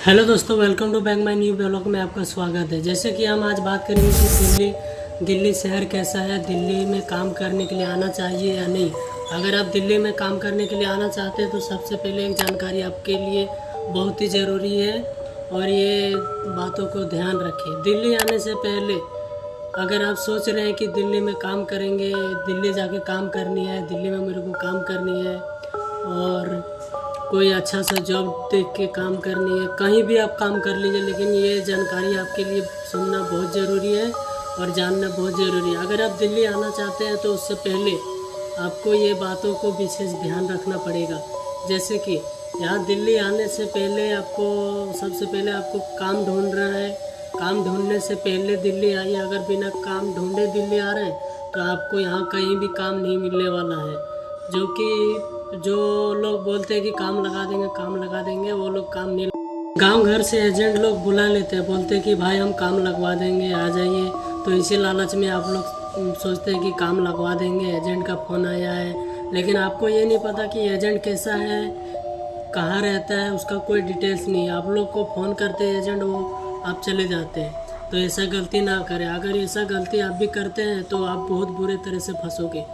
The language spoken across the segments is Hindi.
हेलो दोस्तों, welcome to back my new blog में आपका स्वागत है। जैसे कि हम आज बात करेंगे कि दिल्ली शहर कैसा है, दिल्ली में काम करने के लिए आना चाहिए या नहीं। अगर आप दिल्ली में काम करने के लिए आना चाहते हैं तो सबसे पहले एक जानकारी आपके लिए बहुत ही ज़रूरी है और ये बातों को ध्यान रखें। दिल्ली आने से पहले अगर आप सोच रहे हैं कि दिल्ली में काम करेंगे, दिल्ली जाके काम करनी है, दिल्ली में मेरे को काम करनी है और कोई अच्छा सा जॉब देख के काम करनी है, कहीं भी आप काम कर लीजिए, लेकिन ये जानकारी आपके लिए सुनना बहुत ज़रूरी है और जानना बहुत ज़रूरी है। अगर आप दिल्ली आना चाहते हैं तो उससे पहले आपको ये बातों को विशेष ध्यान रखना पड़ेगा। जैसे कि यहाँ दिल्ली आने से पहले सबसे पहले आपको काम ढूंढना है। काम ढूंढने से पहले दिल्ली आइए। अगर बिना काम ढूंढे दिल्ली आ रहे हैं तो आपको यहाँ कहीं भी काम नहीं मिलने वाला है। जो लोग बोलते हैं कि काम लगा देंगे, वो लोग काम नहीं। गांव घर से एजेंट लोग बुला लेते हैं, बोलते हैं कि भाई हम काम लगवा देंगे, आ जाइए। तो इसी लालच में आप लोग सोचते हैं कि काम लगवा देंगे, एजेंट का फ़ोन आया है, लेकिन आपको ये नहीं पता कि एजेंट कैसा है, कहाँ रहता है, उसका कोई डिटेल्स नहीं है। आप लोग को फ़ोन करते हैं एजेंट, वो आप चले जाते हैं। तो ऐसा गलती ना करें। अगर ऐसा गलती आप भी करते हैं तो आप बहुत बुरे तरह से फंसोगे।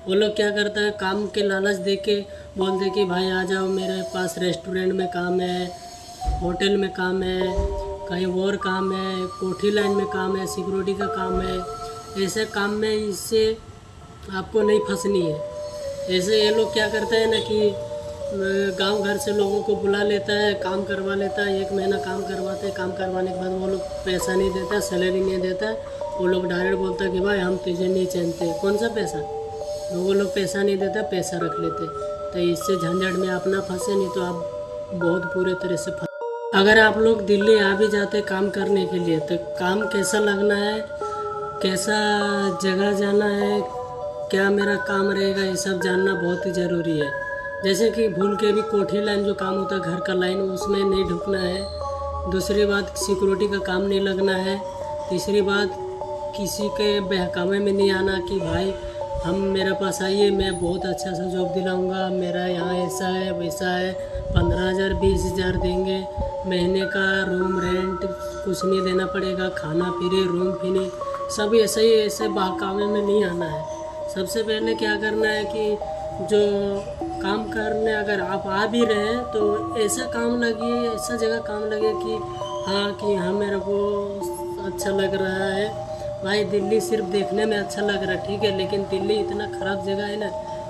वो लोग क्या करता है, काम के लालच दे के बोलते कि भाई आ जाओ, मेरे पास रेस्टोरेंट में काम है, होटल में काम है, कहीं और काम है, कोठी लाइन में काम है, सिक्योरिटी का काम है। ऐसे काम में इससे आपको नहीं फंसनी है। ऐसे ये लोग क्या करते हैं ना कि गांव घर से लोगों को बुला लेता है, काम करवा लेता है, 1 महीना काम करवाते हैं। काम करवाने के बाद वो लोग पैसा नहीं देता, सैलरी नहीं देता। वो लोग डायरेक्ट बोलता है कि भाई हम तुझे नहीं जानते। कौन सा पैसा? वो लोग पैसा नहीं देता, पैसा रख लेते। तो इससे झंझट में आप ना फंसे, नहीं तो आप बहुत बुरे तरह से फंसे। अगर आप लोग दिल्ली आ भी जाते काम करने के लिए तो काम कैसा लगना है, कैसा जगह जाना है, क्या मेरा काम रहेगा, ये सब जानना बहुत ही ज़रूरी है। जैसे कि भूल के भी कोठी लाइन जो काम होता है, घर का लाइन, उसमें नहीं ढुकना है। दूसरी बात, सिक्योरिटी का काम नहीं लगना है। तीसरी बात, किसी के बहकावे में नहीं आना कि भाई हम मेरे पास आइए, मैं बहुत अच्छा सा जॉब दिलाऊंगा, मेरा यहाँ ऐसा है वैसा है, 15,000 20,000 देंगे, महीने का रूम रेंट कुछ नहीं देना पड़ेगा, खाना फ्री, रूम फ्री, सब ऐसे बहकावे में नहीं आना है। सबसे पहले क्या करना है कि जो काम करने अगर आप आ भी रहे हैं तो ऐसा काम लगिए, ऐसा जगह काम लगे कि हाँ मेरे को अच्छा लग रहा है। भाई दिल्ली सिर्फ देखने में अच्छा लग रहा है, ठीक है, लेकिन दिल्ली इतना ख़राब जगह है ना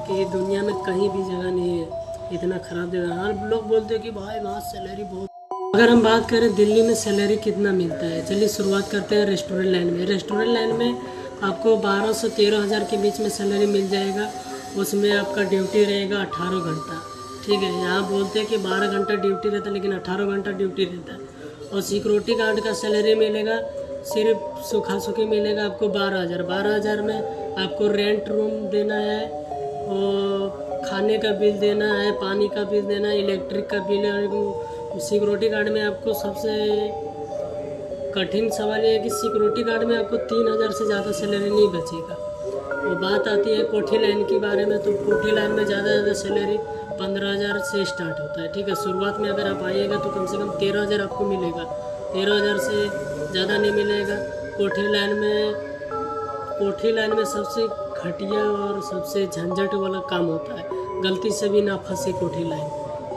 कि दुनिया में कहीं भी जगह नहीं है, इतना ख़राब जगह। हाँ, लोग बोलते हैं कि भाई वहाँ सैलरी बहुत। अगर हम बात करें दिल्ली में सैलरी कितना मिलता है, चलिए शुरुआत करते हैं रेस्टोरेंट लाइन में। रेस्टोरेंट लाइन में आपको 12 से 13,000 के बीच में सैलरी मिल जाएगा। उसमें आपका ड्यूटी रहेगा 18 घंटा, ठीक है। यहाँ बोलते हैं कि 12 घंटा ड्यूटी रहता है, लेकिन 18 घंटा ड्यूटी रहता है। और सिक्योरिटी गार्ड का सैलरी मिलेगा, सिर्फ सूखा सूखी मिलेगा आपको 12,000। 12,000 में आपको रेंट रूम देना है, और खाने का बिल देना है, पानी का बिल देना है, इलेक्ट्रिक का बिल है। सिक्योरिटी गार्ड में आपको सबसे कठिन सवाल ये है कि सिक्योरिटी गार्ड में आपको 3,000 से ज़्यादा सैलरी नहीं बचेगा। और बात आती है कोठी लाइन के बारे में, तो कोठी लाइन में ज़्यादा सैलरी 15,000 से स्टार्ट होता है, ठीक है। शुरुआत में अगर आप आइएगा तो कम से कम 13,000 आपको मिलेगा, 13,000 से ज़्यादा नहीं मिलेगा। कोठी लाइन में सबसे घटिया और सबसे झंझट वाला काम होता है। गलती से भी ना फंसे कोठी लाइन।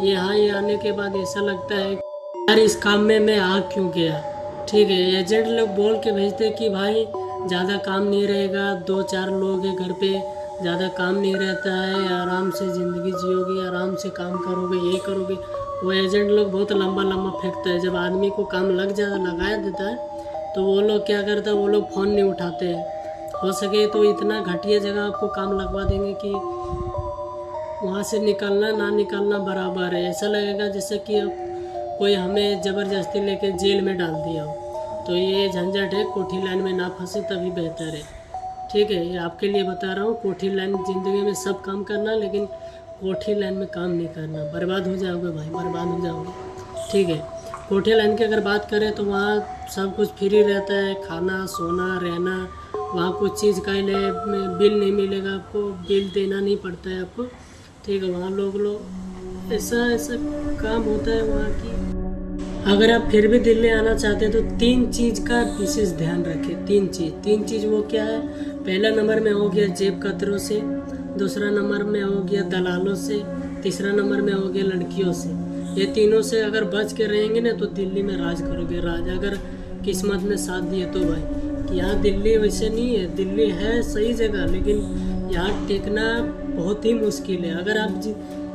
ये आने के बाद ऐसा लगता है यार इस काम में मैं आ क्यों गया, ठीक है। एजेंट लोग बोल के भेजते कि भाई ज़्यादा काम नहीं रहेगा, 2-4 लोग हैं घर पे, ज़्यादा काम नहीं रहता है, आराम से ज़िंदगी जियोगे, आराम से काम करोगे, ये करोगे। वो एजेंट लोग बहुत लंबा फेंकता है। जब आदमी को काम लगाया देता है तो वो लोग क्या करता है, वो लोग फ़ोन नहीं उठाते हैं। हो सके तो इतना घटिया जगह आपको काम लगवा देंगे कि वहाँ से निकलना ना निकलना बराबर है। ऐसा लगेगा जैसे कि कोई हमें ज़बरदस्ती लेके जेल में डाल दिया हो। तो ये झंझट है, कोठी लाइन में ना फंसे तभी बेहतर है, ठीक है। ये आपके लिए बता रहा हूँ। कोठी लाइन ज़िंदगी में सब काम करना, लेकिन कोठी लाइन में काम नहीं करना, बर्बाद हो जाओगे भाई, बर्बाद हो जाओगे, ठीक है। कोठी लाइन की अगर बात करें तो वहाँ सब कुछ फ्री रहता है, खाना सोना रहना। वहाँ कुछ चीज़ का बिल नहीं मिलेगा आपको, बिल देना नहीं पड़ता है आपको, ठीक है। वहाँ लोग ऐसा काम होता है वहाँ की। अगर आप फिर भी दिल्ली आना चाहते हैं तो 3 चीज़ का विशेष ध्यान रखें। 3 चीज़ वो क्या है? पहला नंबर में हो गया जेब कतरों से, दूसरा नंबर में हो गया दलालों से, तीसरा नंबर में हो गया लड़कियों से। ये तीनों से अगर बच के रहेंगे ना तो दिल्ली में राज करोगे, राज। अगर किस्मत ने साथ दिए तो भाई, कि यहाँ दिल्ली वैसे नहीं है, दिल्ली है सही जगह, लेकिन यहाँ टिकना बहुत ही मुश्किल है। अगर आप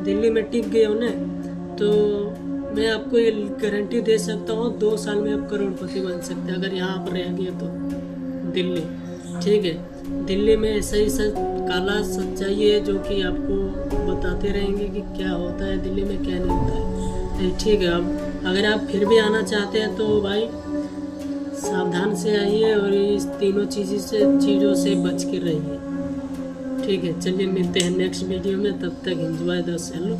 दिल्ली में टिक गए हो ना तो मैं आपको ये गारंटी दे सकता हूँ 2 साल में आप करोड़पति बन सकते हैं, अगर यहाँ आप रह गए तो दिल्ली। ठीक है, दिल्ली में ऐसा ही काला सच्चाई है जो कि आपको बताते रहेंगे कि क्या होता है दिल्ली में, क्या नहीं होता है। ठीक है, अब अगर आप फिर भी आना चाहते हैं तो भाई सावधान से आइए और इस तीनों चीज़ों से बच के रहिए। ठीक है, चलिए मिलते हैं नेक्स्ट वीडियो में। तब तक एंजॉय द सेल,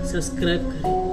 सब्सक्राइब करें।